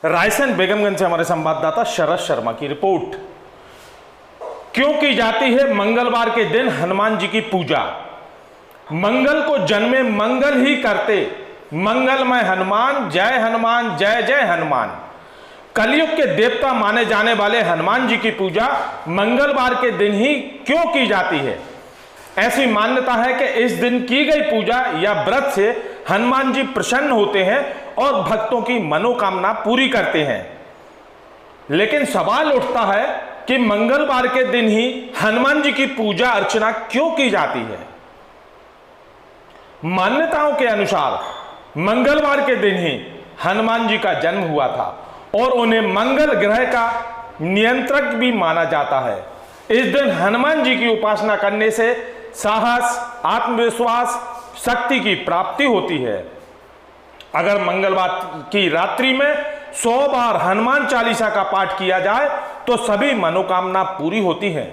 रायसेन बेगमगंज से हमारे संवाददाता शरद शर्मा की रिपोर्ट। क्यों की जाती है मंगलवार के दिन हनुमान जी की पूजा? मंगल को जन्मे मंगल ही करते, मंगलमय हनुमान जय जय हनुमान। कलयुग के देवता माने जाने वाले हनुमान जी की पूजा मंगलवार के दिन ही क्यों की जाती है? ऐसी मान्यता है कि इस दिन की गई पूजा या व्रत से हनुमान जी प्रसन्न होते हैं और भक्तों की मनोकामना पूरी करते हैं। लेकिन सवाल उठता है कि मंगलवार के दिन ही हनुमान जी की पूजा अर्चना क्यों की जाती है? मान्यताओं के अनुसार मंगलवार के दिन ही हनुमान जी का जन्म हुआ था और उन्हें मंगल ग्रह का नियंत्रक भी माना जाता है। इस दिन हनुमान जी की उपासना करने से साहस, आत्मविश्वास, शक्ति की प्राप्ति होती है। अगर मंगलवार की रात्रि में 100 बार हनुमान चालीसा का पाठ किया जाए तो सभी मनोकामना पूरी होती है।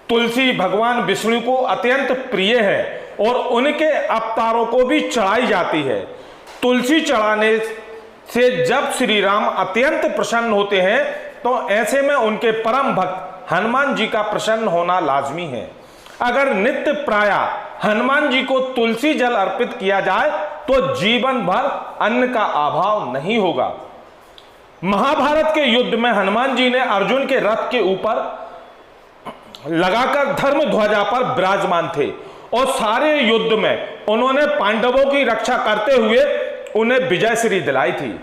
तुलसी भगवान विष्णु को अत्यंत प्रिय है और उनके अवतारों को भी चढ़ाई जाती है। तुलसी चढ़ाने से जब श्री राम अत्यंत प्रसन्न होते हैं तो ऐसे में उनके परम भक्त हनुमान जी का प्रसन्न होना लाजमी है। अगर नित्य प्रायः हनुमान जी को तुलसी जल अर्पित किया जाए तो जीवन भर अन्न का अभाव नहीं होगा। महाभारत के युद्ध में हनुमान जी ने अर्जुन के रथ के ऊपर लगाकर धर्म ध्वजा पर विराजमान थे और सारे युद्ध में उन्होंने पांडवों की रक्षा करते हुए उन्हें विजय श्री दिलाई थी।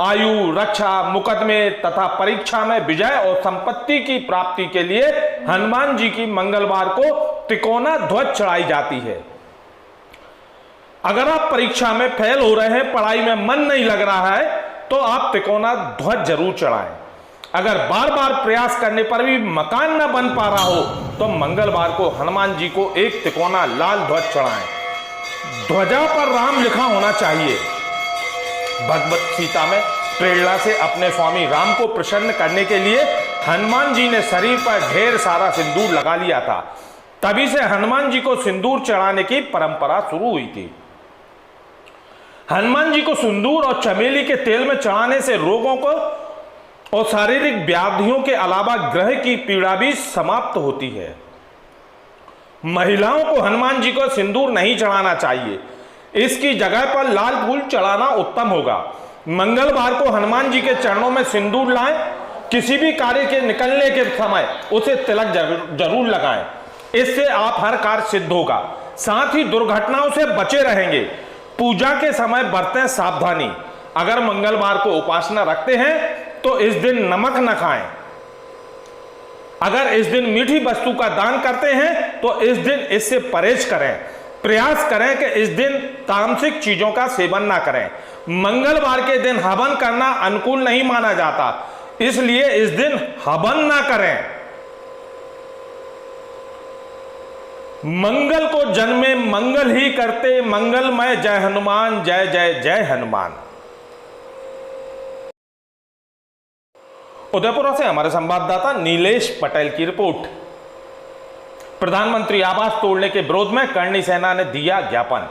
आयु, रक्षा, मुकदमे तथा परीक्षा में विजय और संपत्ति की प्राप्ति के लिए हनुमान जी की मंगलवार को तिकोना ध्वज चढ़ाई जाती है। अगर आप परीक्षा में फेल हो रहे हैं, पढ़ाई में मन नहीं लग रहा है, तो आप तिकोना ध्वज जरूर चढ़ाएं। अगर बार बार प्रयास करने पर भी मकान न बन पा रहा हो तो मंगलवार को हनुमान जी को एक तिकोना लाल ध्वज चढ़ाएं। ध्वजा पर राम लिखा होना चाहिए। भगवत सीता में प्रेरणा से अपने स्वामी राम को प्रसन्न करने के लिए हनुमान जी ने शरीर पर ढेर सारा सिंदूर लगा लिया था। तभी से हनुमान जी को सिंदूर चढ़ाने की परंपरा शुरू हुई थी। हनुमान जी को सिंदूर और चमेली के तेल में चढ़ाने से रोगों को और शारीरिक व्याधियों के अलावा ग्रह की पीड़ा भी समाप्त होती है। महिलाओं को हनुमान जी को सिंदूर नहीं चढ़ाना चाहिए, इसकी जगह पर लाल फूल चढ़ाना उत्तम होगा। मंगलवार को हनुमान जी के चरणों में सिंदूर लाएं। किसी भी कार्य के निकलने के समय उसे तिलक जरूर लगाएं। इससे आप हर कार्य सिद्ध होगा, साथ ही दुर्घटनाओं से बचे रहेंगे। पूजा के समय बरतें सावधानी। अगर मंगलवार को उपासना रखते हैं तो इस दिन नमक न खाएं। अगर इस दिन मीठी वस्तु का दान करते हैं तो इस दिन इससे परहेज करें। प्रयास करें कि इस दिन तामसिक चीजों का सेवन ना करें। मंगलवार के दिन हवन करना अनुकूल नहीं माना जाता, इसलिए इस दिन हवन ना करें। मंगल को जन्मे मंगल ही करते, मंगलमय जय हनुमान जय जय जय हनुमान। उदयपुर से हमारे संवाददाता नीलेश पटेल की रिपोर्ट। प्रधानमंत्री आवास तोड़ने के विरोध में करणी सेना ने दिया ज्ञापन।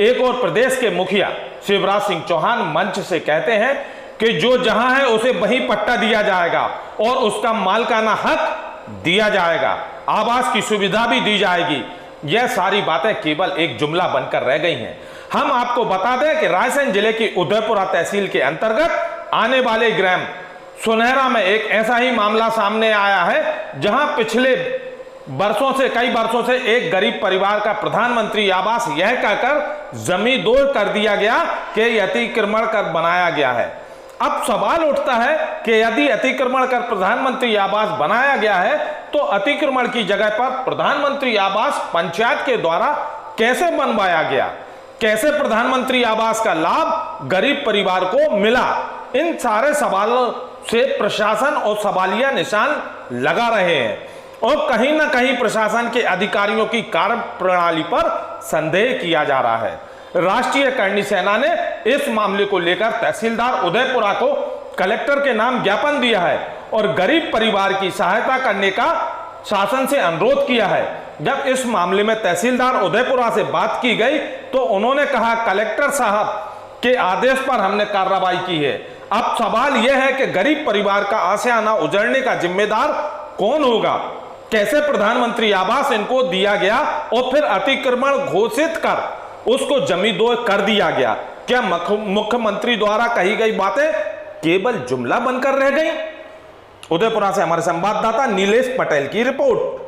एक और प्रदेश के मुखिया शिवराज सिंह चौहान मंच से कहते हैं कि जो जहां है उसे वहीं पट्टा दिया जाएगा और उसका मालिकाना हक दिया जाएगा, आवास की सुविधा भी दी जाएगी। यह सारी बातें केवल एक जुमला बनकर रह गई हैं। हम आपको बता दें कि रायसेन जिले की उदयपुरा तहसील के अंतर्गत आने वाले ग्राम सुनहरा में एक ऐसा ही मामला सामने आया है, जहां पिछले कई वर्षों से एक गरीब परिवार का प्रधानमंत्री आवास यह कहकर जमींदोज कर दिया गया कि अतिक्रमण कर बनाया गया है। अब सवाल उठता है कि यदि अतिक्रमण कर प्रधानमंत्री आवास बनाया गया है तो अतिक्रमण की जगह पर प्रधानमंत्री आवास पंचायत के द्वारा कैसे बनवाया गया? कैसे प्रधानमंत्री आवास का लाभ गरीब परिवार को मिला? इन सारे सवालों से प्रशासन और सवालिया निशान लगा रहे हैं और कहीं ना कहीं प्रशासन के अधिकारियों की कार्य प्रणाली पर संदेह किया जा रहा है। राष्ट्रीय करणी सेना ने इस मामले को लेकर तहसीलदार उदयपुरा को कलेक्टर के नाम ज्ञापन दिया है और गरीब परिवार की सहायता करने का शासन से अनुरोध किया है। जब इस मामले में तहसीलदार उदयपुरा से बात की गई तो उन्होंने कहा, कलेक्टर साहब के आदेश पर हमने कार्रवाई की है। अब सवाल यह है कि गरीब परिवार का आशियाना उजड़ने का जिम्मेदार कौन होगा? कैसे प्रधानमंत्री आवास इनको दिया गया और फिर अतिक्रमण घोषित कर उसको जमींदोज कर दिया गया? क्या मुख्यमंत्री द्वारा कही गई बातें केवल जुमला बनकर रह गई? उदयपुरा से हमारे संवाददाता नीलेश पटेल की रिपोर्ट।